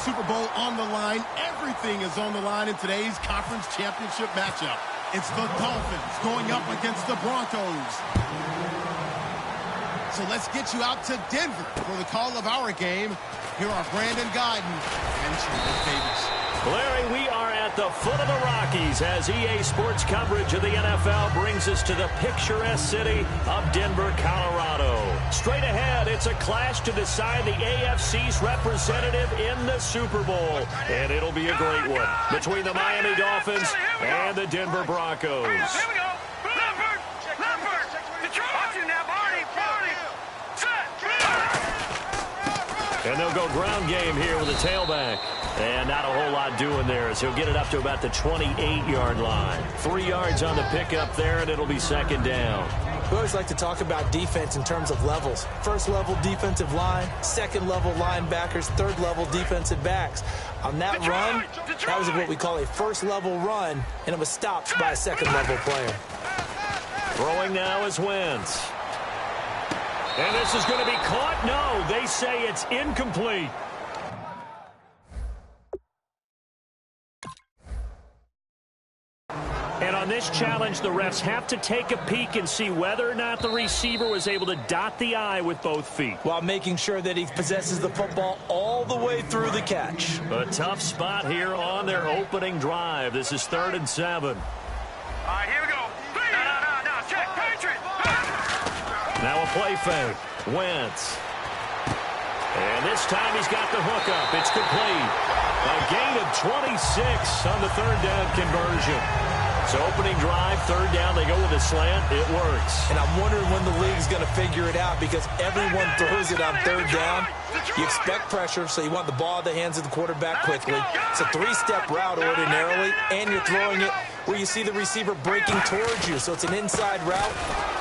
Super Bowl on the line. Everything is on the line in today's conference championship matchup. It's the Dolphins going up against the Broncos. So let's get you out to Denver for the call of our game. Here are Brandon Guyton and Charles Davis. Larry, we are at the foot of the Rockies as EA Sports coverage of the NFL brings us to the picturesque city of Denver, Colorado. Straight ahead, it's a clash to decide the AFC's representative in the Super Bowl. And it'll be a great one between the Miami Dolphins and the Denver Broncos. Here we go. Leopard. Detroit. Watch it now, Barney. Set. And they'll go ground game here with a tailback. And not a whole lot doing there as he'll get it up to about the 28-yard line. 3 yards on the pickup there, and it'll be second down. We always like to talk about defense in terms of levels. First level defensive line, second level linebackers, third level defensive backs. On that run, that was what we call a first level run, and it was stopped by a second level player. Throwing now is Wentz. And this is going to be caught. No, they say it's incomplete. And on this challenge, the refs have to take a peek and see whether or not the receiver was able to dot the I with both feet. While making sure that he possesses the football all the way through the catch. A tough spot here on their opening drive. This is 3rd and 7. All right, here we go. No. Check. Patriot. Now a play fake. Wentz. And this time he's got the hookup. It's complete. A gain of 26 on the 3rd down conversion. So opening drive, 3rd down, they go with a slant. It works. And I'm wondering when the league's going to figure it out because everyone throws it on 3rd down. You expect pressure, so you want the ball in the hands of the quarterback quickly. It's a 3-step route ordinarily, and you're throwing it where you see the receiver breaking towards you. So it's an inside route.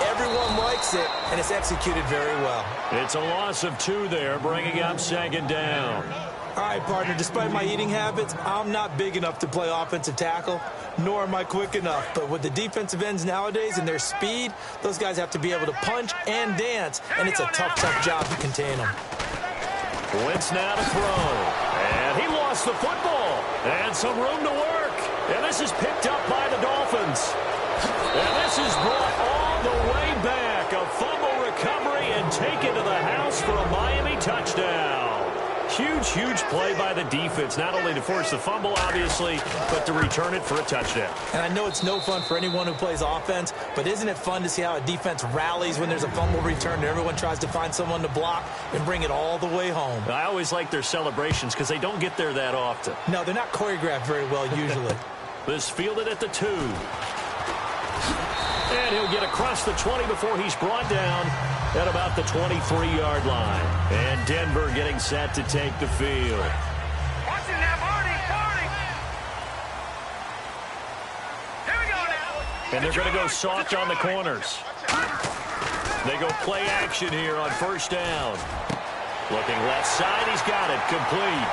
Everyone likes it, and it's executed very well. It's a loss of 2 there, bringing up 2nd down. All right, partner, despite my eating habits, I'm not big enough to play offensive tackle, nor am I quick enough. But with the defensive ends nowadays and their speed, those guys have to be able to punch and dance, and it's a tough job to contain them. Wentz now to throw. And he lost the football. And some room to work. And this is picked up by the Dolphins. And this is brought all the way back. A fumble recovery and taken to the house for a Miami touchdown. Huge play by the defense, not only to force the fumble, obviously, but to return it for a touchdown. And I know it's no fun for anyone who plays offense, but isn't it fun to see how a defense rallies when there's a fumble return and everyone tries to find someone to block and bring it all the way home? I always like their celebrations because they don't get there that often. No, they're not choreographed very well usually. This fielded at the 2. And he'll get across the 20 before he's brought down at about the 23-yard line. And Denver getting set to take the field. Watch it now, Barney. Here we go now. And they're going to go soft on the corners. They go play action here on 1st down. Looking left side, he's got it, complete.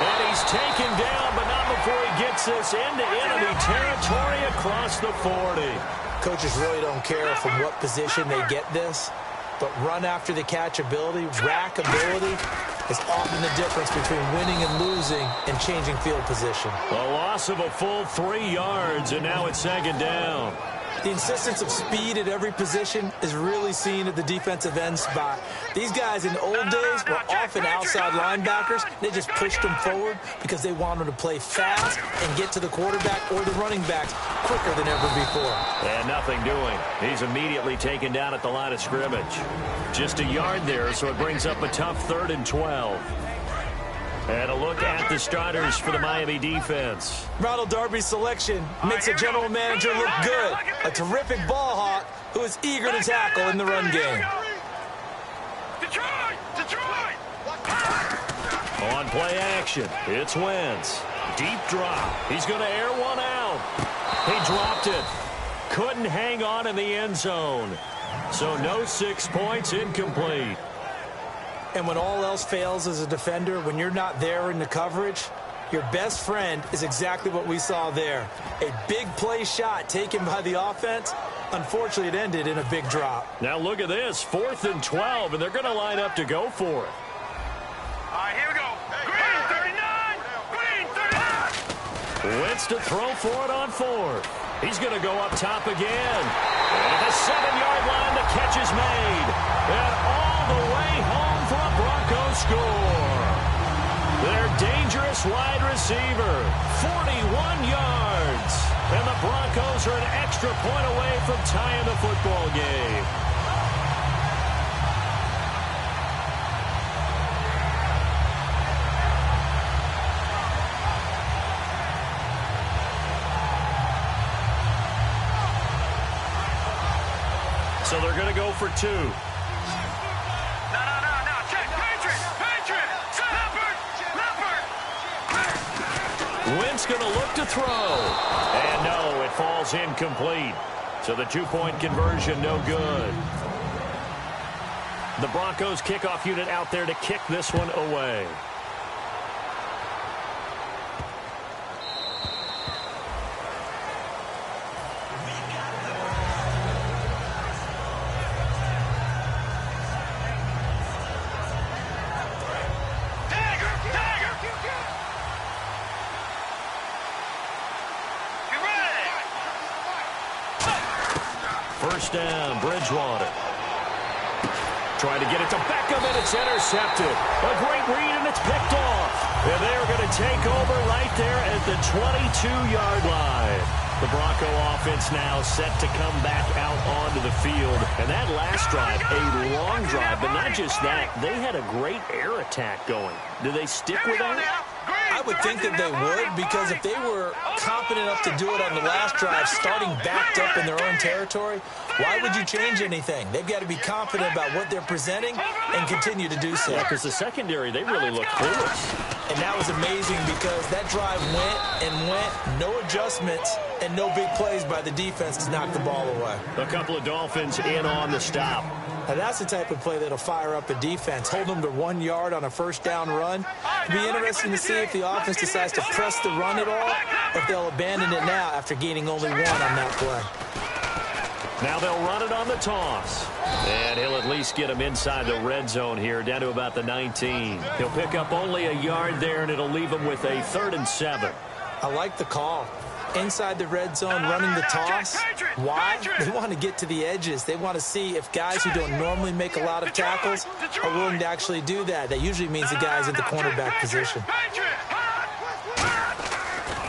And he's taken down, but not before he gets this into enemy territory across the 40. Coaches really don't care from what position they get this, but run after the catch ability, rack ability is often the difference between winning and losing and changing field position. A loss of a full 3 yards, and now it's 2nd down. The insistence of speed at every position is really seen at the defensive end spot. These guys in the old days were often outside linebackers. They just pushed them forward because they wanted to play fast and get to the quarterback or the running backs quicker than ever before. And nothing doing. He's immediately taken down at the line of scrimmage. Just a yard there, so it brings up a tough 3rd and 12. And a look at the starters for the Miami defense. Ronald Darby's selection makes a general manager look good. A terrific ball hawk who is eager to tackle in the run game. Detroit! On play action, it's Wentz. Deep drop. He's going to air one out. He dropped it. Couldn't hang on in the end zone. So no 6 points, incomplete. And when all else fails as a defender, when you're not there in the coverage, your best friend is exactly what we saw there. A big play shot taken by the offense. Unfortunately, it ended in a big drop. Now look at this, 4th and 12, and they're going to line up to go for it. All right, here we go. Green Wentz to throw for it on fourth. He's going to go up top again. And at the 7-yard line, the catch is made. And all the way home for a Broncos score. Their dangerous wide receiver, 41 yards. And the Broncos are an extra point away from tying the football game. So they're going to go for 2. No. Check. Patriot. Leopard. Wentz going to look to throw. And no, it falls incomplete. So the 2-point conversion, no good. The Broncos kickoff unit out there to kick this one away. First down, Bridgewater. Trying to get it to Beckham, and it's intercepted. A great read, and it's picked off. And they're going to take over right there at the 22-yard line. The Bronco offense now set to come back out onto the field. And that last drive, a long drive, but not just that. They had a great air attack going. Do they stick with that? I would think that they would, because if they were competent enough to do it on the last drive, starting backed up in their own territory, why would you change anything? They've got to be confident about what they're presenting and continue to do so. Yeah, because the secondary, they really look clueless. And that was amazing because that drive went, no adjustments, and no big plays by the defense to knock the ball away. A couple of Dolphins in on the stop. Now that's the type of play that'll fire up a defense. Hold them to 1 yard on a first down run. It'll be interesting to see if the offense decides to press the run at all, or if they'll abandon it now after gaining only 1 on that play. Now they'll run it on the toss. And he'll at least get him inside the red zone here, down to about the 19. He'll pick up only a yard there, and it'll leave him with a 3rd and 7. I like the call. Inside the red zone, running the toss. Why? They want to get to the edges. They want to see if guys who don't normally make a lot of tackles are willing to actually do that. That usually means the guy's in the cornerback position.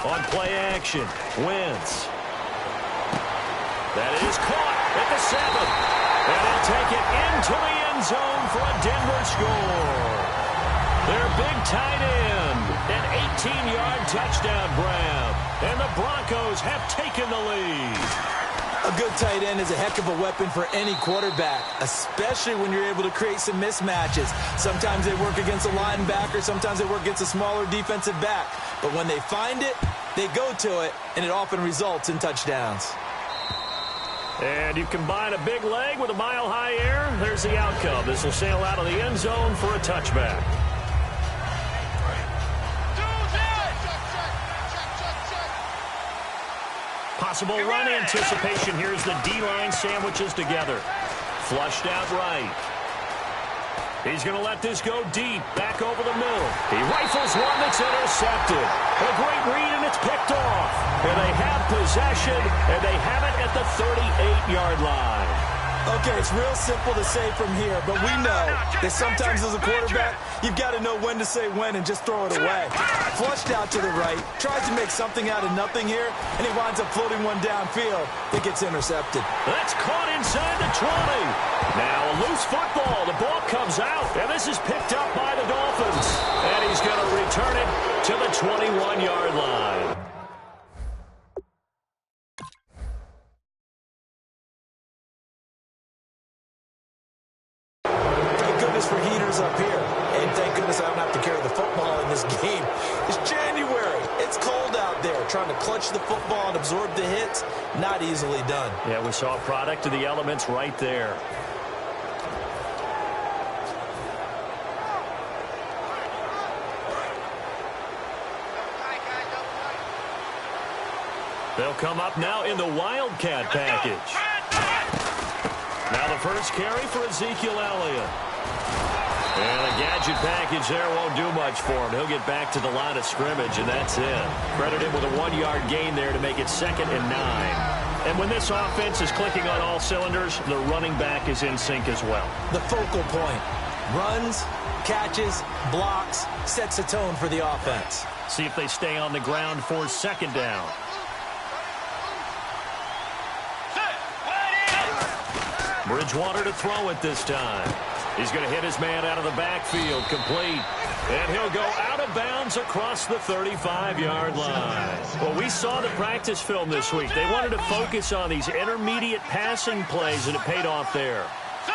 On play action, Wentz. That is caught at the 7. And they'll take it into the end zone for a Denver score. Their big tight end, an 18-yard touchdown grab. And the Broncos have taken the lead. A good tight end is a heck of a weapon for any quarterback, especially when you're able to create some mismatches. Sometimes they work against a linebacker, sometimes they work against a smaller defensive back. But when they find it, they go to it, and it often results in touchdowns. And you combine a big leg with a mile-high air, there's the outcome. This will sail out of the end zone for a touchback. Possible run anticipation. Here's the D-line sandwiches together. Flushed out right. He's going to let this go deep, back over the middle. He rifles one that's intercepted. A great read, and it's picked off. And they have possession, and they have it at the 38-yard line. Okay, it's real simple to say from here, but we know that sometimes as a quarterback, you've got to know when to say when and just throw it away. Flushed out to the right, tries to make something out of nothing here, and he winds up floating one downfield that gets intercepted. That's caught inside the 20. Now a loose football. The ball comes out, and this is picked up by the Dolphins. And he's going to return it to the 21-yard line. For heaters up here, and thank goodness I don't have to carry the football in this game. It's January. It's cold out there. Trying to clutch the football and absorb the hits, not easily done. Yeah, we saw a product of the elements right there. They'll come up now in the Wildcat package. Now the first carry for Ezekiel Elliott. And a gadget package there won't do much for him. He'll get back to the line of scrimmage, and that's it. Credit him with a 1-yard gain there to make it 2nd and 9. And when this offense is clicking on all cylinders, the running back is in sync as well. The focal point. Runs, catches, blocks, sets a tone for the offense. See if they stay on the ground for 2nd down. Bridgewater to throw it this time. He's going to hit his man out of the backfield, complete. And he'll go out of bounds across the 35-yard line. Well, we saw the practice film this week. They wanted to focus on these intermediate passing plays, and it paid off there.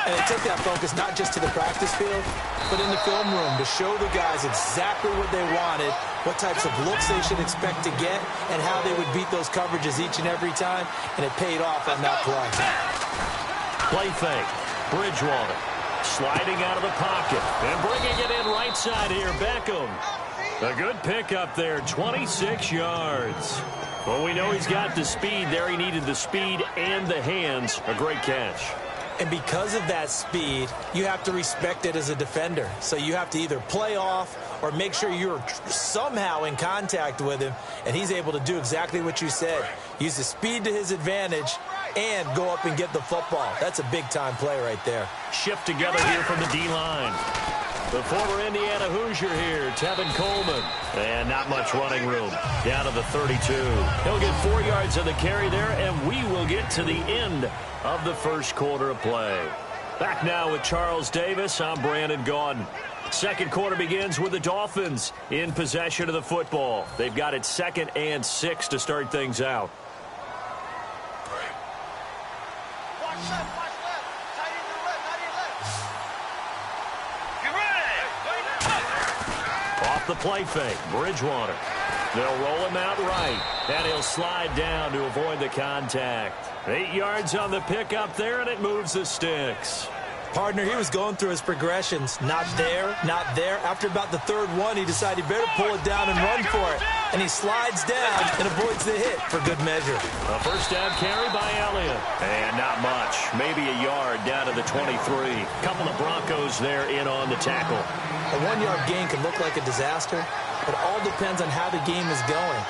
And it took that focus not just to the practice field, but in the film room to show the guys exactly what they wanted, what types of looks they should expect to get, and how they would beat those coverages each and every time, and it paid off on that play. Play fake. Bridgewater sliding out of the pocket and bringing it in right side here. Beckham. A good pickup there, 26 yards. Well, we know he's got the speed there. He needed the speed and the hands. A great catch. And because of that speed, you have to respect it as a defender. So you have to either play off or make sure you're somehow in contact with him, and he's able to do exactly what you said. Use the speed to his advantage and go up and get the football. That's a big-time play right there. Shift together here from the D-line. The former Indiana Hoosier here, Tevin Coleman. And not much running room. Down to the 32. He'll get 4 yards of the carry there, and we will get to the end of the first quarter of play. Back now with Charles Davis. I'm Brandon Gaudin. Second quarter begins with the Dolphins in possession of the football. They've got it 2nd and 6 to start things out. Watch left. Tight end to the left, tight end left. Get ready. Off the play fake, Bridgewater. They'll roll him out right, and he'll slide down to avoid the contact. 8 yards on the pickup there, and it moves the sticks. Partner, he was going through his progressions. Not there, not there. After about the 3rd one, he decided he better pull it down and run for it. And he slides down and avoids the hit for good measure. A first down carry by Elliott. And not much. Maybe a yard down to the 23. Couple of Broncos there in on the tackle. A 1-yard gain can look like a disaster, but it all depends on how the game is going.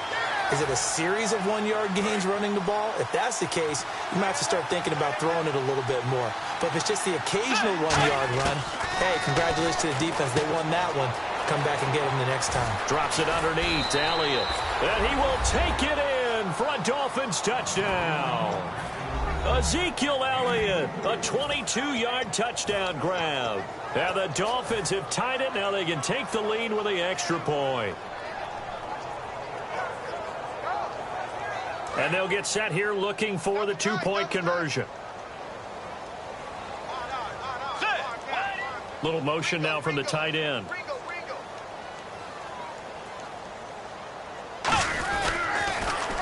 Is it a series of 1-yard gains running the ball? If that's the case, you might have to start thinking about throwing it a little bit more. But if it's just the occasional 1-yard run, hey, congratulations to the defense. They won that one. Come back and get them the next time. Drops it underneath to Elliott. And he will take it in for a Dolphins touchdown. Ezekiel Elliott, a 22-yard touchdown grab. And the Dolphins have tied it. Now they can take the lead with the extra point. And they'll get set here looking for the 2-point conversion. Little motion now from the tight end.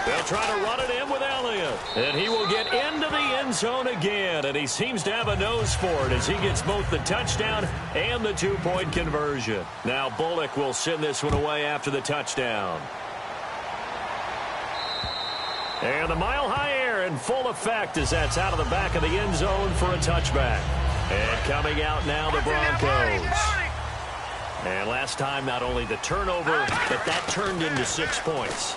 They'll try to run it in with Elliott. And he will get into the end zone again. And he seems to have a nose for it as he gets both the touchdown and the 2-point conversion. Now Bullock will send this one away after the touchdown. And the mile-high air in full effect as that's out of the back of the end zone for a touchback. And coming out now, the Broncos. And last time, not only the turnover, but that turned into 6 points.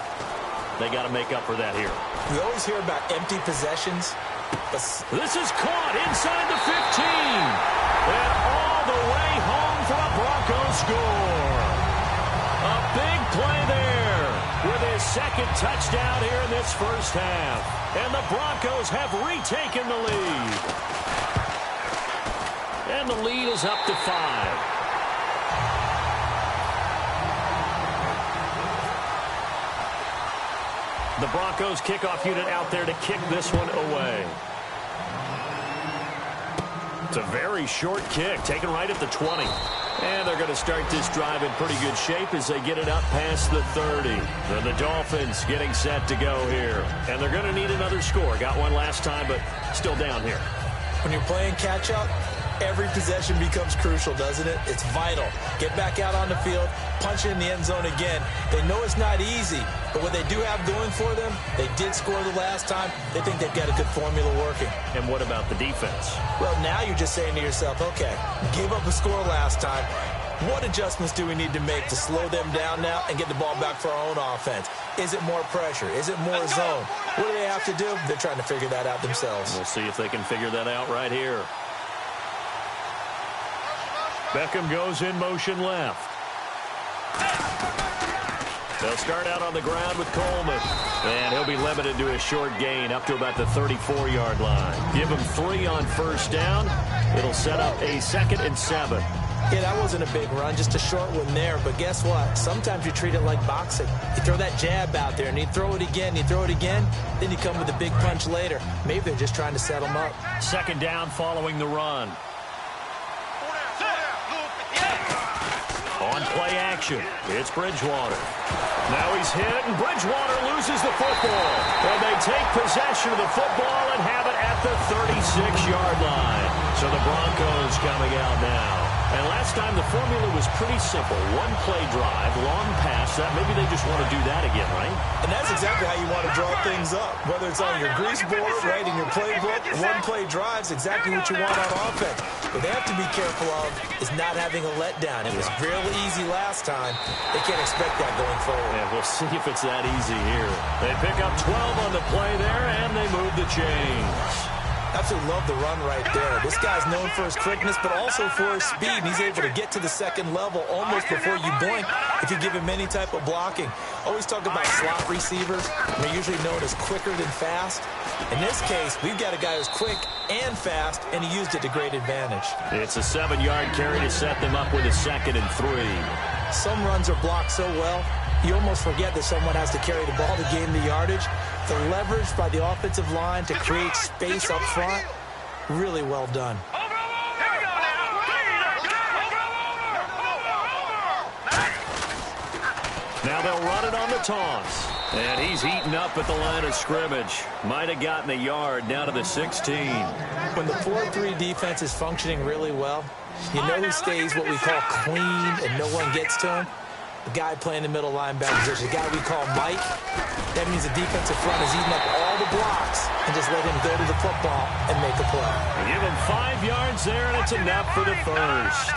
They got to make up for that here. We always hear about empty possessions. This is caught inside the 15. And all the way home for a Broncos score. A big play there with his 2nd touchdown here in this first half. And the Broncos have retaken the lead. And the lead is up to 5. The Broncos kickoff unit out there to kick this one away. It's a very short kick, taken right at the 20. And they're going to start this drive in pretty good shape as they get it up past the 30. And the Dolphins getting set to go here. And they're going to need another score. Got one last time, but still down here. When you're playing catch-up, Every possession becomes crucial, doesn't it? It's vital. Get back out on the field, punch it in the end zone again. They know it's not easy, but what they do have going for them, they did score the last time. They think they've got a good formula working. And what about the defense? Well, now you're just saying to yourself, okay, gave up a score last time. What adjustments do we need to make to slow them down now and get the ball back for our own offense? Is it more pressure? Is it more zone? What do they have to do? They're trying to figure that out themselves. We'll see if they can figure that out right here. Beckham goes in motion left. They'll start out on the ground with Coleman. And he'll be limited to a short gain up to about the 34-yard line. Give him 3 on first down. It'll set up a 2nd and 7. Yeah, that wasn't a big run, just a short one there. But guess what? Sometimes you treat it like boxing. You throw that jab out there, and you throw it again, then you come with a big punch later. Maybe they're just trying to set them up. 2nd down following the run. On play action, it's Bridgewater. Now he's hit, and Bridgewater loses the football. And they take possession of the football and have it at the 36-yard line. So the Broncos coming out now. And last time the formula was pretty simple. 1-play drive, long pass. That maybe they just want to do that again, right? And that's exactly how you want to draw things up. Whether it's on your grease board, right, in your playbook, 1-play drive's exactly what you want on offense. What they have to be careful of is not having a letdown. It was really easy last time. They can't expect that going forward. Yeah, we'll see if it's that easy here. They pick up 12 on the play there, and they move the chains. Absolutely love the run right there. This guy's known for his quickness, but also for his speed. And he's able to get to the second level almost before you blink if you give him any type of blocking. Always talk about slot receivers. They're usually known as quicker than fast. In this case, we've got a guy who's quick and fast, and he used it to great advantage. It's a 7-yard carry to set them up with a 2nd and 3. Some runs are blocked so well, you almost forget that someone has to carry the ball to gain the yardage. The leverage by the offensive line to create space up front, really well done. Now they'll run it on the toss. And he's eaten up at the line of scrimmage. Might have gotten a yard down to the 16. When the 4-3 defense is functioning really well, you know who stays what we call clean and no one gets to him? The guy playing the middle linebacker position, the guy we call Mike. That means the defensive front is eating up all the blocks and just let him go to the football and make a play. Give him 5 yards there, and it's enough for the first.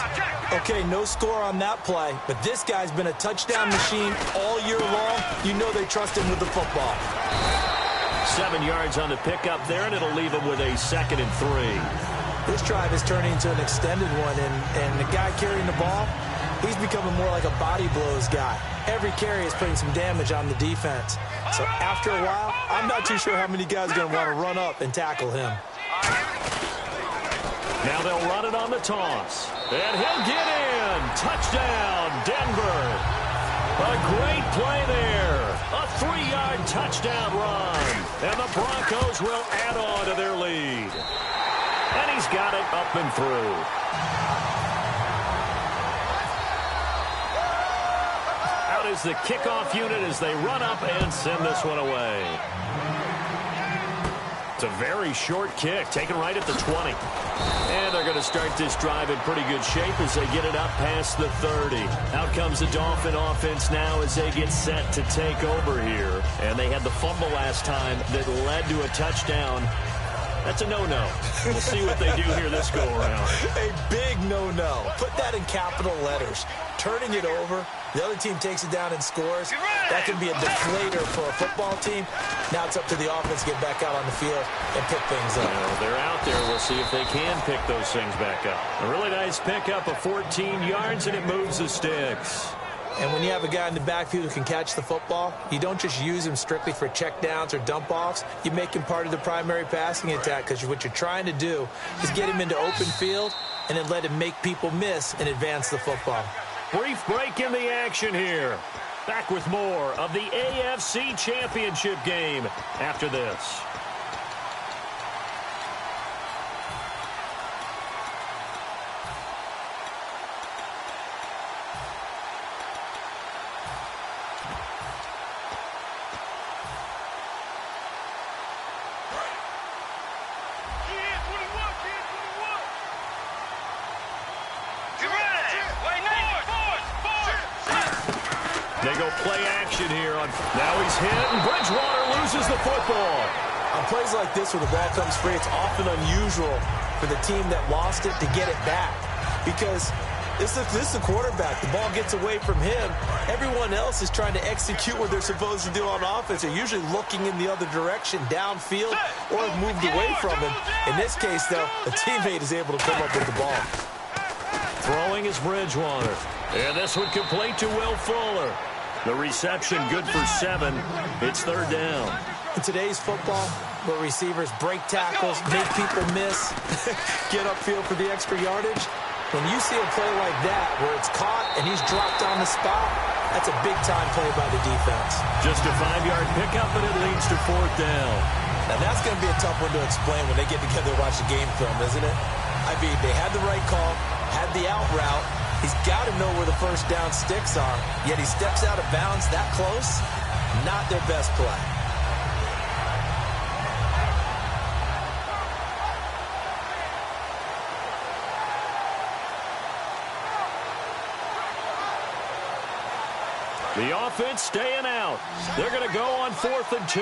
Okay, no score on that play, but this guy's been a touchdown machine all year long. You know they trust him with the football. 7 yards on the pickup there, and it'll leave him with a 2nd and 3. This drive is turning into an extended one, and the guy carrying the ball, he's becoming more like a body blows guy. Every carry is putting some damage on the defense. So after a while, I'm not too sure how many guys are going to want to run up and tackle him. Now they'll run it on the toss. And he'll get in. Touchdown, Denver. A great play there. A 3-yard touchdown run. And the Broncos will add on to their lead. And he's got it up and through. Out is the kickoff unit as they run up and send this one away. It's a very short kick, taken right at the 20. And they're going to start this drive in pretty good shape as they get it up past the 30. Out comes the Dolphin offense now as they get set to take over here. And they had the fumble last time that led to a touchdown. That's a no-no. We'll see what they do here this go-around. A big no-no. Put that in capital letters. Turning it over, the other team takes it down and scores. That can be a deflator for a football team. Now it's up to the offense to get back out on the field and pick things up. Well, they're out there. We'll see if they can pick those things back up. A really nice pickup of 14 yards, and it moves the sticks. And when you have a guy in the backfield who can catch the football, you don't just use him strictly for checkdowns or dump-offs. You make him part of the primary passing attack because what you're trying to do is get him into open field and then let him make people miss and advance the football. Brief break in the action here. Back with more of the AFC Championship game after this. go play action here. Now he's hit, and Bridgewater loses the football. On plays like this where the ball comes free, it's often unusual for the team that lost it to get it back. Because this is the quarterback. The ball gets away from him. Everyone else is trying to execute what they're supposed to do on offense. They're usually looking in the other direction, downfield, or have moved away from him. In this case, though, a teammate is able to come up with the ball. Throwing is Bridgewater. And this one complete to Will Fuller. The reception good for 7. It's 3rd down. In today's football, where receivers break tackles, make people miss, get upfield for the extra yardage, when you see a play like that where it's caught and he's dropped on the spot, that's a big-time play by the defense. Just a 5-yard pickup, and it leads to 4th down. Now, that's going to be a tough one to explain when they get together to watch the game film, isn't it? I mean, they had the right call, had the out route. He's got to know where the first down sticks are, yet he steps out of bounds that close. Not their best play. The offense staying out. They're going to go on 4th and 2.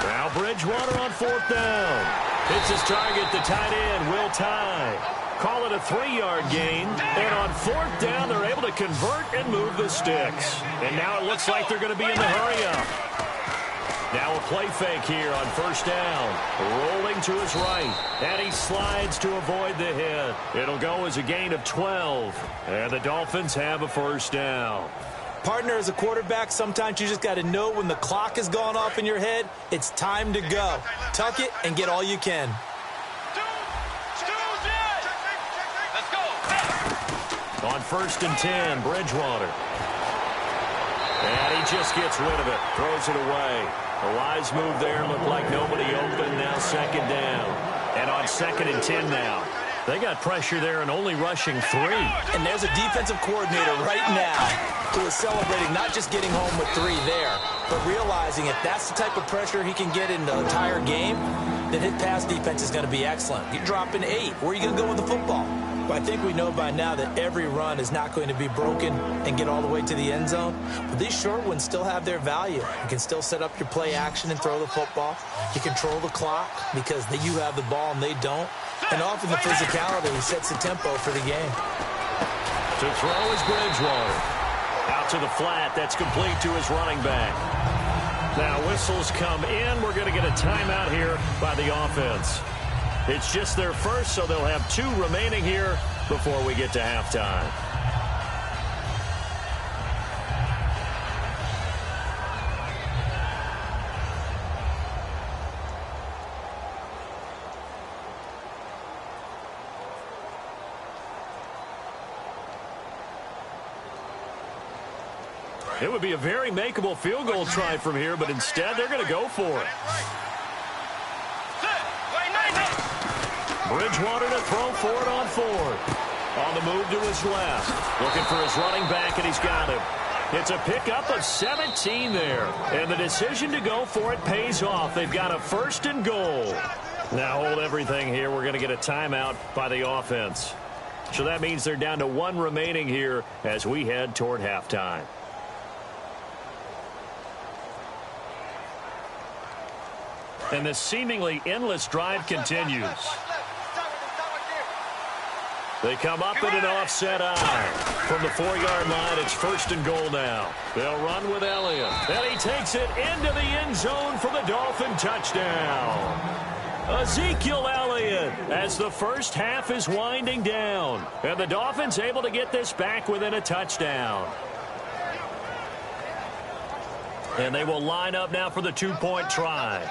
Now Bridgewater on 4th down. Hits his target, the tight end, Will Tye. Call it a 3-yard gain. And on 4th down, they're able to convert and move the sticks. And now it looks like they're going to be in the hurry-up. Now a play fake here on 1st down. Rolling to his right. And he slides to avoid the hit. It'll go as a gain of 12. And the Dolphins have a 1st down. Partner, as a quarterback, sometimes you just got to know when the clock has gone off in your head, it's time to go. Tuck it and get all you can. Let's go. On 1st and 10, Bridgewater. And he just gets rid of it. Throws it away. A wise move there. Looked like nobody open. Now 2nd down. And on 2nd and 10 now. They got pressure there and only rushing 3. And there's a defensive coordinator right now who is celebrating not just getting home with 3 there, but realizing if that's the type of pressure he can get in the entire game, then his pass defense is going to be excellent. You're dropping 8. Where are you going to go with the football? But I think we know by now that every run is not going to be broken and get all the way to the end zone. But these short ones still have their value. You can still set up your play action and throw the football. You control the clock because you have the ball and they don't. And often the physicality sets the tempo for the game. To throw is Bridgewater. Out to the flat. That's complete to his running back. Now whistles come in. We're going to get a timeout here by the offense. It's just their first, so they'll have 2 remaining here before we get to halftime. It would be a very makeable field goal try from here, but instead they're going to go for it. Bridgewater to throw for it on 4th. On the move to his left. Looking for his running back, and he's got him. It's a pickup of 17 there. And the decision to go for it pays off. They've got a 1st and goal. Now hold everything here. We're going to get a timeout by the offense. So that means they're down to 1 remaining here as we head toward halftime. And the seemingly endless drive continues. They come up in an offset eye. From the 4-yard line, it's 1st and goal now. They'll run with Elliott. And he takes it into the end zone for the Dolphin touchdown. Ezekiel Elliott as the first half is winding down. And the Dolphins able to get this back within a touchdown. And they will line up now for the 2-point try.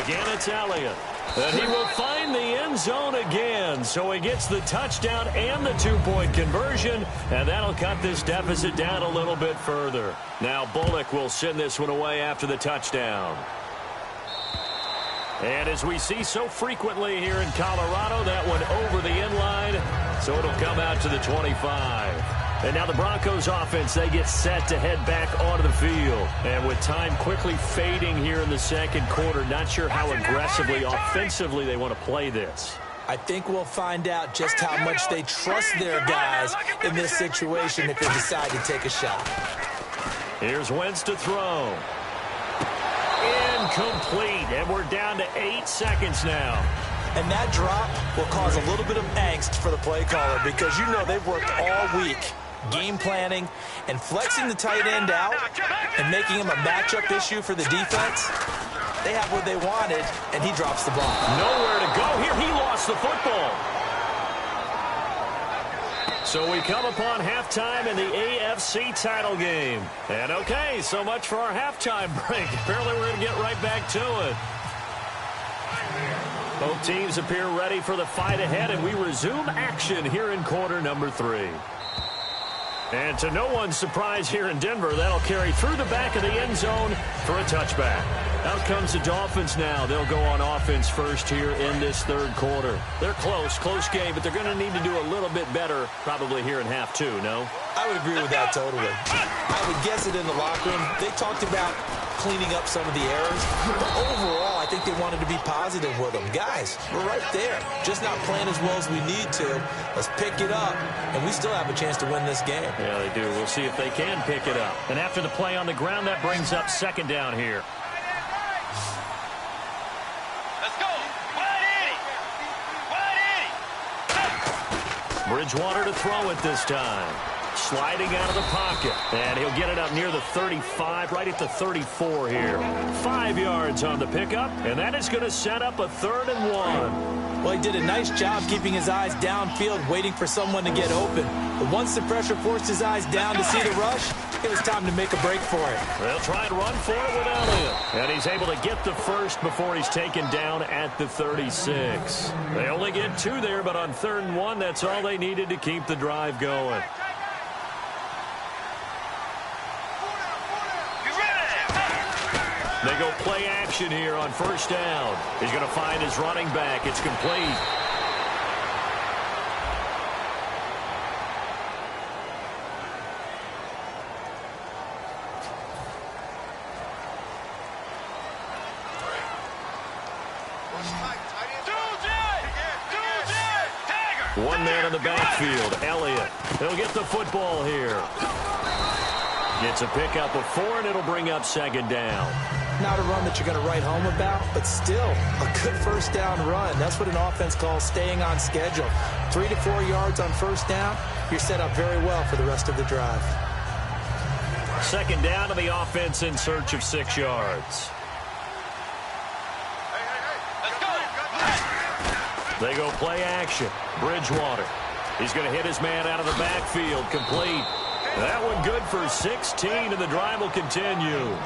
Again, it's Elliott. And he will find the end zone again. So he gets the touchdown and the 2-point conversion. And that'll cut this deficit down a little bit further. Now Bullock will send this one away after the touchdown. And as we see so frequently here in Colorado, that one over the end line. So it'll come out to the 25. And now the Broncos offense, they get set to head back onto the field. And with time quickly fading here in the second quarter, not sure how aggressively, offensively they want to play this. I think we'll find out just how much they trust their guys in this situation if they decide to take a shot. Here's Wentz to throw. Incomplete, and we're down to 8 seconds now. And that drop will cause a little bit of angst for the play caller because you know they've worked all week game planning and flexing the tight end out and making him a matchup issue for the defense. They have what they wanted, and he drops the ball. Nowhere to go here. He lost the football. So we come upon halftime in the AFC title game. And okay, so much for our halftime break. Apparently we're going to get right back to it. Both teams appear ready for the fight ahead, and we resume action here in quarter number 3. And to no one's surprise here in Denver, that'll carry through the back of the end zone for a touchback. Out comes the Dolphins now. They'll go on offense first here in this third quarter. They're close game, but they're going to need to do a little bit better probably here in half 2, no? I would agree with that totally. I would guess it in the locker room. They talked about cleaning up some of the errors, but overall, I think they wanted to be positive with them. Guys, we're right there. Just not playing as well as we need to. Let's pick it up, and we still have a chance to win this game. Yeah, they do. We'll see if they can pick it up. And after the play on the ground, that brings up second down here. Let's go. Bridgewater to throw it this time. Sliding out of the pocket. And he'll get it up near the 35, right at the 34 here. 5 yards on the pickup, and that is going to set up a 3rd and 1. Well, he did a nice job keeping his eyes downfield, waiting for someone to get open. But once the pressure forced his eyes down to see the rush, it was time to make a break for it. They'll try and run for it with Elliott. And he's able to get the first before he's taken down at the 36. They only get 2 there, but on 3rd and 1, that's all they needed to keep the drive going. They go play action here on first down. He's going to find his running back. It's complete. One man in the backfield, Elliott. He'll get the football here. Gets a pickup of 4, and it'll bring up second down. Not a run that you're going to write home about, but still a good first down run. That's what an offense calls staying on schedule. 3 to 4 yards on first down, you're set up very well for the rest of the drive. Second down to the offense in search of 6 yards. They go play action. Bridgewater. He's going to hit his man out of the backfield. Complete. That one good for 16, and the drive will continue.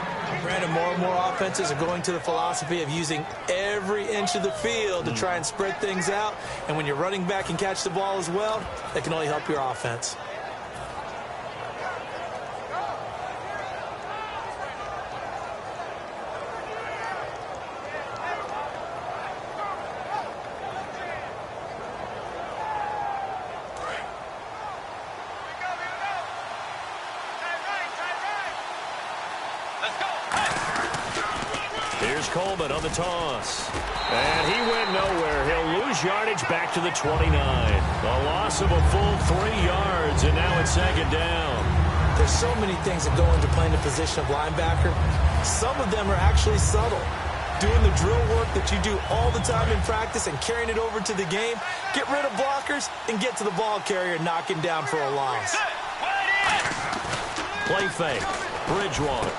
Brandon, more and more offenses are going to the philosophy of using every inch of the field to try and spread things out. And when you're running back and catch the ball as well, that can only help your offense. Here's Coleman on the toss. And he went nowhere. He'll lose yardage back to the 29. A loss of a full 3 yards, and now it's second down. There's so many things that go into playing the position of linebacker. Some of them are actually subtle. Doing the drill work that you do all the time in practice and carrying it over to the game. Get rid of blockers and get to the ball carrier and knock him down for a loss. Play fake. Bridgewater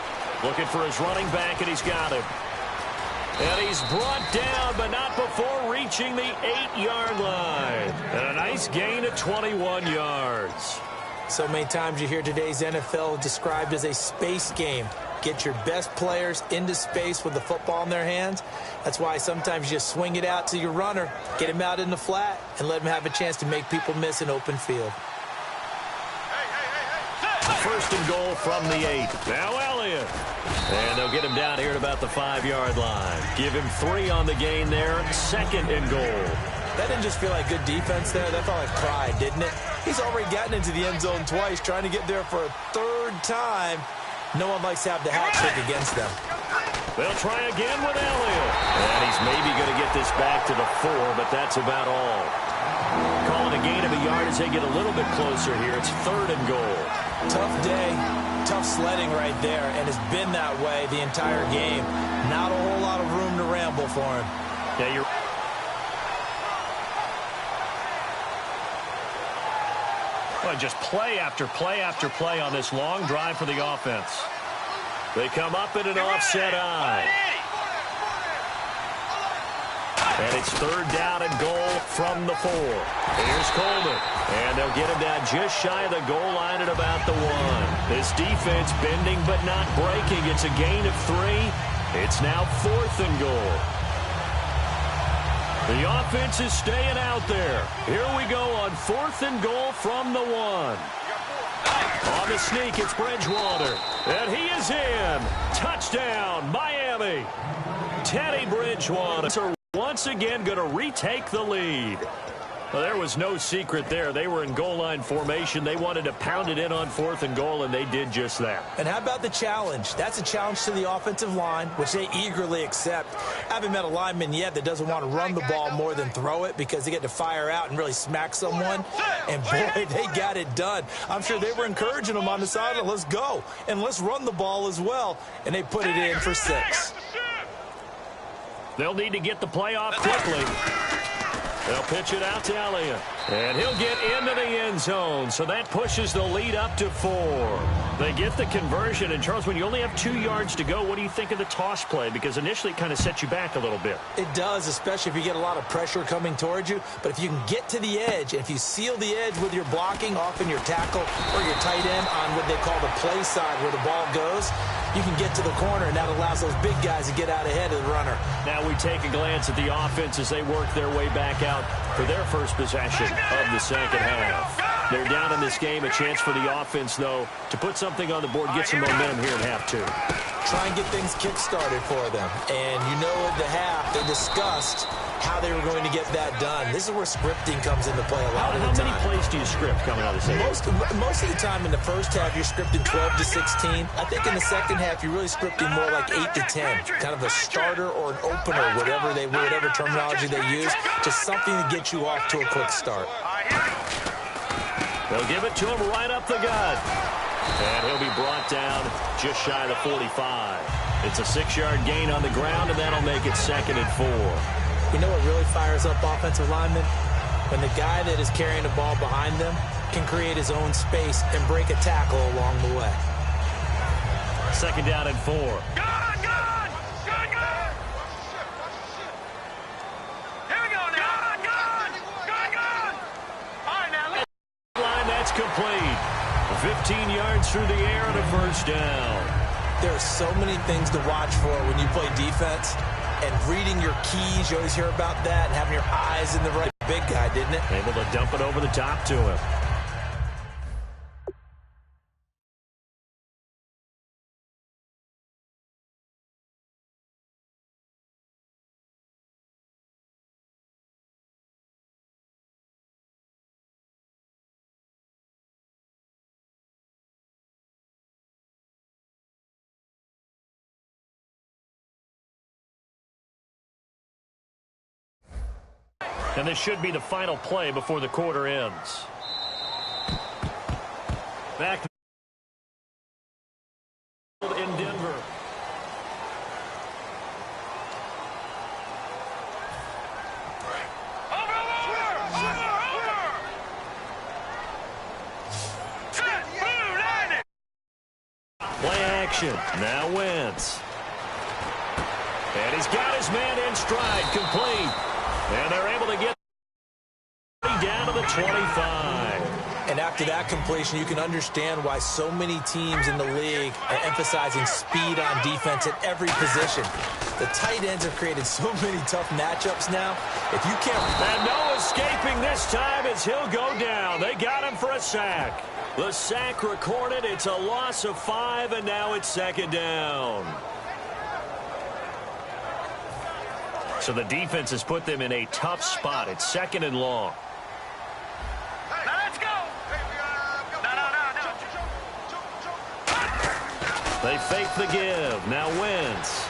looking for his running back, and he's got him. And he's brought down, but not before reaching the 8-yard line. And a nice gain of 21 yards. So many times you hear today's NFL described as a space game. Get your best players into space with the football in their hands. That's why sometimes you just swing it out to your runner, get him out in the flat, and let him have a chance to make people miss an open field. First and goal from the 8. Now Elliott. And they'll get him down here at about the 5-yard line. Give him 3 on the gain there. Second and goal. That didn't just feel like good defense there. That felt like pride, didn't it? He's already gotten into the end zone twice, trying to get there for a third time. No one likes to have the hat trick against them. They'll try again with Elliott. And he's maybe going to get this back to the 4, but that's about all. Calling a gain of a yard as they get a little bit closer here. It's 3rd and goal. Tough day, tough sledding right there, and it's been that way the entire game. Not a whole lot of room to ramble for him. Yeah, you're... Well, just play after play after play on this long drive for the offense. They come up in an offset eye. And it's 3rd down and goal from the 4. Here's Coleman. And they'll get him down just shy of the goal line at about the 1. This defense bending but not breaking. It's a gain of 3. It's now 4th and goal. The offense is staying out there. Here we go on 4th and goal from the 1. On the sneak, it's Bridgewater. And he is in. Touchdown, Miami. Teddy Bridgewater once again going to retake the lead. Well, there was no secret there. They were in goal line formation. They wanted to pound it in on 4th and goal, and they did just that. And how about the challenge? That's a challenge to the offensive line, which they eagerly accept. I haven't met a lineman yet that doesn't want to run the ball more than throw it because they get to fire out and really smack someone. And, boy, they got it done. I'm sure they were encouraging them on the sideline. Let's go, and let's run the ball as well. And they put it in for 6. They'll need to get the play off quickly. They'll pitch it out to Elliott. And he'll get into the end zone. So that pushes the lead up to 4. They get the conversion. And, Charles, when you only have 2 yards to go, what do you think of the toss play? Because initially it kind of sets you back a little bit. It does, especially if you get a lot of pressure coming towards you. But if you can get to the edge, if you seal the edge with your blocking, often your tackle or your tight end on what they call the play side where the ball goes, you can get to the corner, and that allows those big guys to get out ahead of the runner. Now we take a glance at the offense as they work their way back out for their first possession of the second half. They're down in this game. A chance for the offense, though, to put something on the board, get some momentum here at half 2. Try and get things kick-started for them. And you know at the half, they discussed how they were going to get that done. This is where scripting comes into play a lot of the time. How many plays do you script coming out of the second? Most of the time in the first half, you're scripting 12 to 16. I think in the second half, you're really scripting more like 8 to 10. Kind of a starter or an opener, whatever terminology they use. Just something to get you off to a quick start. They'll give it to him right up the gut. And he'll be brought down just shy of the 45. It's a 6-yard gain on the ground, and that'll make it 2nd and 4. You know what really fires up offensive linemen? When the guy that is carrying the ball behind them can create his own space and break a tackle along the way. 2nd down and 4. Complete. 15 yards through the air and a first down. There are so many things to watch for when you play defense. And reading your keys, you always hear about that. And having your eyes in the right. Big guy, didn't it? Able to dump it over the top to him. And this should be the final play before the quarter ends. Back in Denver. Play action. Now Wentz. And he's got his man in stride, complete. And they're able to get down to the 25. And after that completion, you can understand why so many teams in the league are emphasizing speed on defense at every position. The tight ends have created so many tough matchups now. If you can't... And no escaping this time as he'll go down. They got him for a sack. The sack recorded. It's a loss of 5, and now it's 2nd down. So the defense has put them in a tough spot. It's 2nd and long. Now let's go. They fake the give. Now Wentz.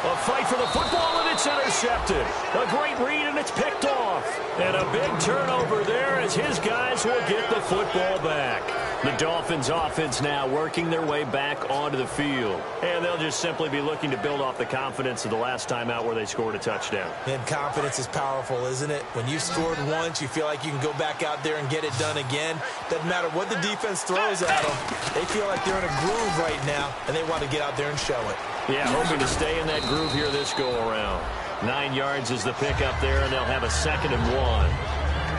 A fight for the football, and it's intercepted. A great read, and it's picked off. And a big turnover there as his guys will get the football back. The Dolphins offense now working their way back onto the field. And they'll just simply be looking to build off the confidence of the last time out where they scored a touchdown. And confidence is powerful, isn't it? When you've scored once, you feel like you can go back out there and get it done again. Doesn't matter what the defense throws at them. They feel like they're in a groove right now, and they want to get out there and show it. Yeah, hoping to stay in that groove here this go-around. 9 yards is the pickup there, and they'll have a 2nd and 1.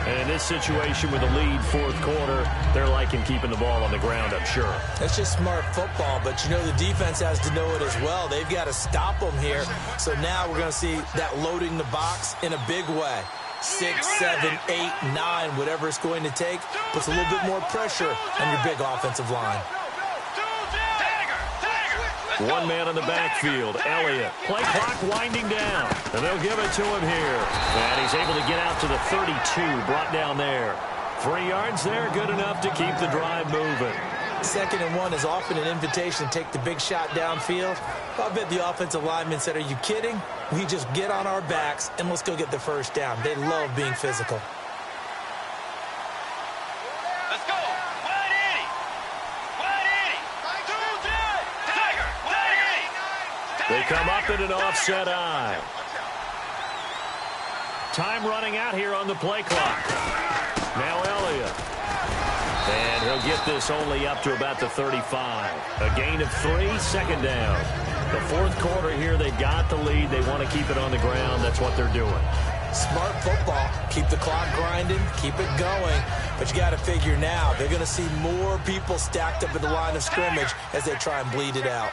And in this situation with a lead fourth quarter, they're liking keeping the ball on the ground, I'm sure. That's just smart football, but you know the defense has to know it as well. They've got to stop them here. So now we're going to see that loading the box in a big way. 6, 7, 8, 9, whatever it's going to take, puts a little bit more pressure on your big offensive line. One man in the backfield, Elliott. Play clock winding down, and they'll give it to him here. And he's able to get out to the 32, brought down there. 3 yards there, good enough to keep the drive moving. 2nd and 1 is often an invitation to take the big shot downfield. I bet the offensive lineman said, are you kidding? We just get on our backs, and let's go get the first down. They love being physical. Let's go. Wide 80. Wide 80. Tiger. Wide 80. They come up in an offset eye. Time running out here on the play clock. Now Elliott. And he'll get this only up to about the 35. A gain of 3, 2nd down. The fourth quarter here, they got the lead. They want to keep it on the ground. That's what they're doing. Smart football. Keep the clock grinding. Keep it going. But you got to figure now, they're going to see more people stacked up at the line of scrimmage as they try and bleed it out.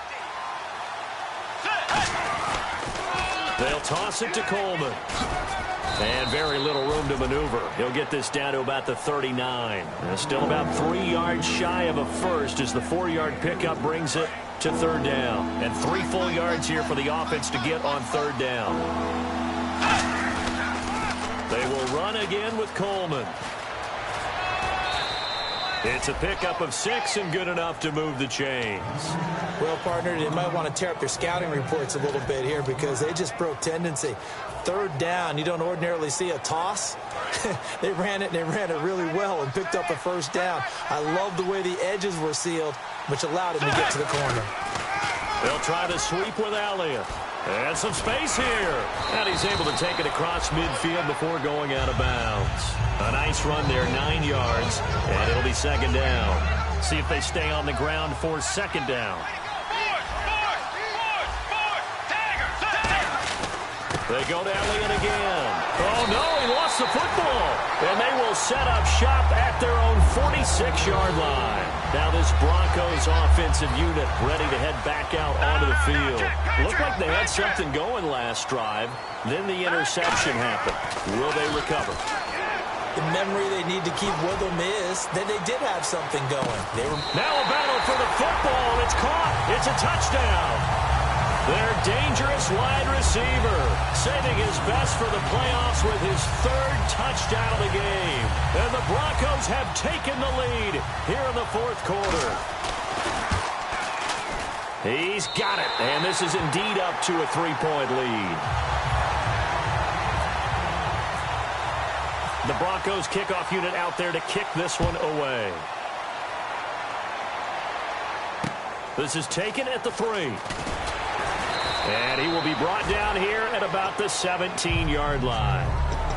They'll toss it to Coleman. And very little room to maneuver. He'll get this down to about the 39. And still about 3 yards shy of a first as the 4-yard pickup brings it to 3rd down. And 3 full yards here for the offense to get on 3rd down. They will run again with Coleman. It's a pickup of 6 and good enough to move the chains. Well, partner, they might want to tear up their scouting reports a little bit here because they just broke tendency. 3rd down, you don't ordinarily see a toss. They ran it really well and picked up the 1st down. I love the way the edges were sealed, which allowed him to get to the corner. They'll try to sweep with Elliott. And some space here. And he's able to take it across midfield before going out of bounds. A nice run there, 9 yards, and it'll be 2nd down. See if they stay on the ground for 2nd down. They go to Elliott again. Oh, no, he lost the football. And they will set up shop at their own 46-yard line. Now this Broncos offensive unit ready to head back out onto the field. Looked like they had something going last drive. Then the interception happened. Will they recover? The memory they need to keep with them is that they did have something going. Now a battle for the football. It's caught. It's a touchdown. Their dangerous wide receiver saving his best for the playoffs with his 3rd touchdown of the game. And the Broncos have taken the lead here in the 4th quarter. He's got it, and this is indeed up to a 3-point lead. The Broncos kickoff unit out there to kick this one away. This is taken at the 3. And he will be brought down here at about the 17-yard line.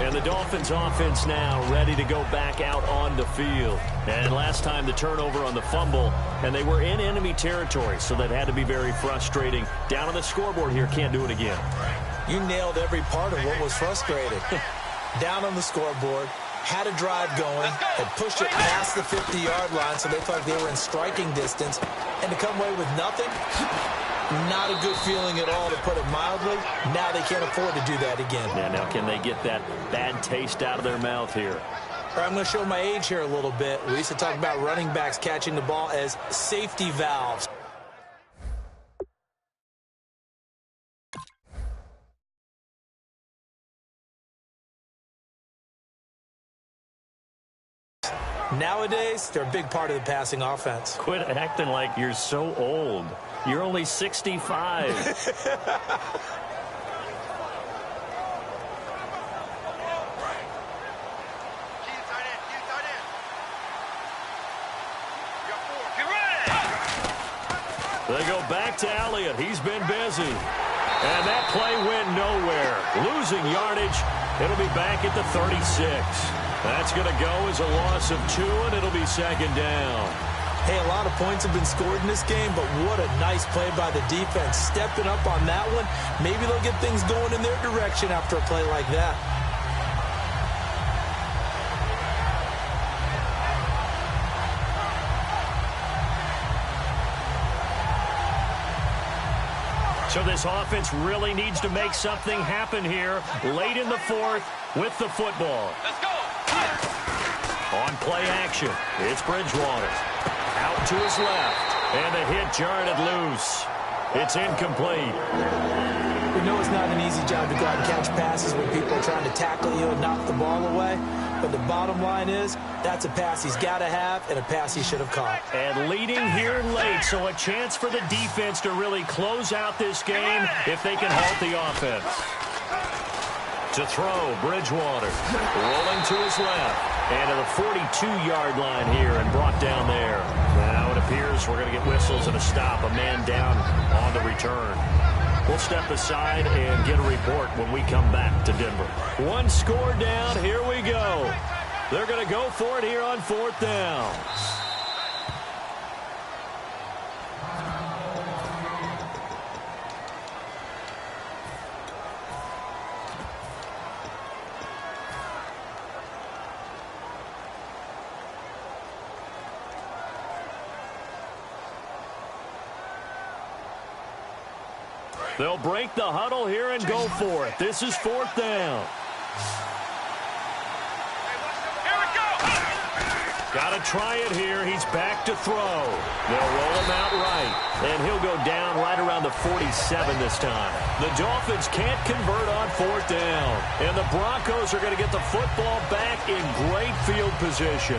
And the Dolphins offense now ready to go back out on the field. And last time the turnover on the fumble, and they were in enemy territory, so that had to be very frustrating. Down on the scoreboard here, can't do it again. You nailed every part of what was frustrating. Down on the scoreboard, had a drive going, had pushed it past the 50-yard line so they thought they were in striking distance, and to come away with nothing, not a good feeling at all, to put it mildly. Now they can't afford to do that again. Yeah, now can they get that bad taste out of their mouth here? All right, I'm going to show my age here a little bit. We used to talk about running backs catching the ball as safety valves. Nowadays, they're a big part of the passing offense. Quit acting like you're so old. You're only 65. They go back to Elliott. He's been busy. And that play went nowhere. Losing yardage. It'll be back at the 36. That's going to go as a loss of 2, and it'll be second down. Hey, a lot of points have been scored in this game, but what a nice play by the defense. Stepping up on that one. Maybe they'll get things going in their direction after a play like that. So this offense really needs to make something happen here late in the fourth with the football. Let's go. On play action, it's Bridgewater. Out to his left, and the hit jarred it loose. It's incomplete. We know it's not an easy job to go out and catch passes when people are trying to tackle you and knock the ball away. But the bottom line is, that's a pass he's got to have and a pass he should have caught. And leading here late, so a chance for the defense to really close out this game if they can halt the offense. To throw, Bridgewater. Rolling to his left. And to the 42-yard line here and brought down there. Now it appears we're going to get whistles and a stop. A man down on the return. We'll step aside and get a report when we come back to Denver. One score down. Here we go. They're going to go for it here on 4th down. They'll break the huddle here and go for it. This is 4th down. Here we go. Got to try it here. He's back to throw. They'll roll him out right. And he'll go down right around the 47 this time. The Dolphins can't convert on 4th down. And the Broncos are going to get the football back in great field position.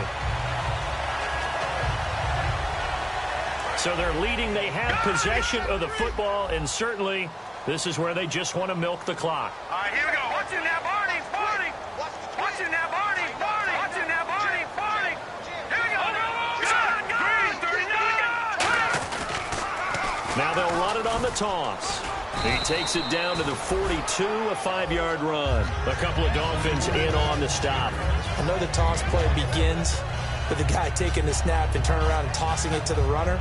So they're leading. They have possession of the football, and certainly this is where they just want to milk the clock. All right, here we go. Watch it now, Barney. Barney. Watch it now, Barney. Barney. Watch it now, Barney. Barney. Here we go. Now they'll run it on the toss. He takes it down to the 42, a 5-yard run. A couple of Dolphins in on the stop. I know the toss play begins with the guy taking the snap and turning around and tossing it to the runner.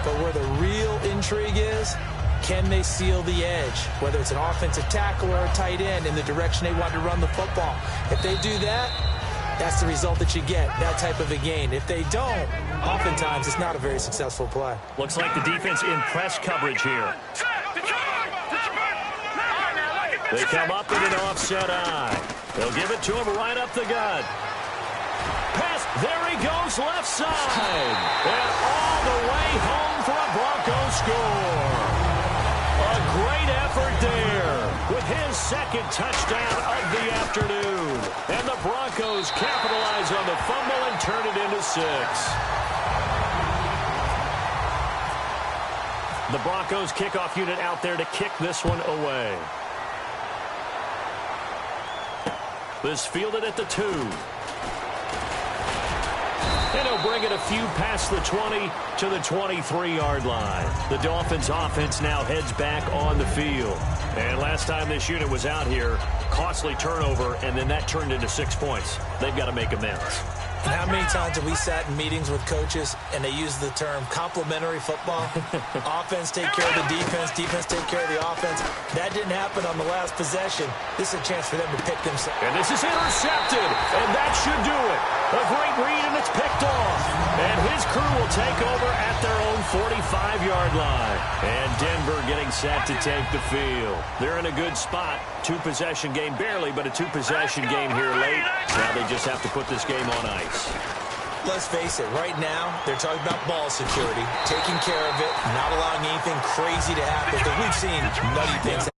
But where the real intrigue is, can they seal the edge? Whether it's an offensive tackle or a tight end in the direction they want to run the football. If they do that, that's the result that you get, that type of a gain. If they don't, oftentimes it's not a very successful play. Looks like the defense in press coverage here. They come up in an offset eye. They'll give it to him right up the gut. Pass, there he goes, left side. And all the way home for a Broncos score. A great effort there with his second touchdown of the afternoon. And the Broncos capitalize on the fumble and turn it into 6. The Broncos kickoff unit out there to kick this one away. This fielded at the 2. And he'll bring it a few past the 20 to the 23-yard line. The Dolphins offense now heads back on the field. And last time this unit was out here, costly turnover, and then that turned into 6 points. They've got to make amends. And how many times have we sat in meetings with coaches and they use the term complementary football? Offense take care of the defense, defense take care of the offense. That didn't happen on the last possession. This is a chance for them to pick themselves. And this is intercepted, and that should do it. A great read, and it's picked off. And his crew will take over at their own 45-yard line. And Denver getting set to take the field. They're in a good spot. 2-possession game, barely, but a 2-possession game here late. Now they just have to put this game on ice. Let's face it, right now, they're talking about ball security, taking care of it, not allowing anything crazy to happen, because we've seen nutty things.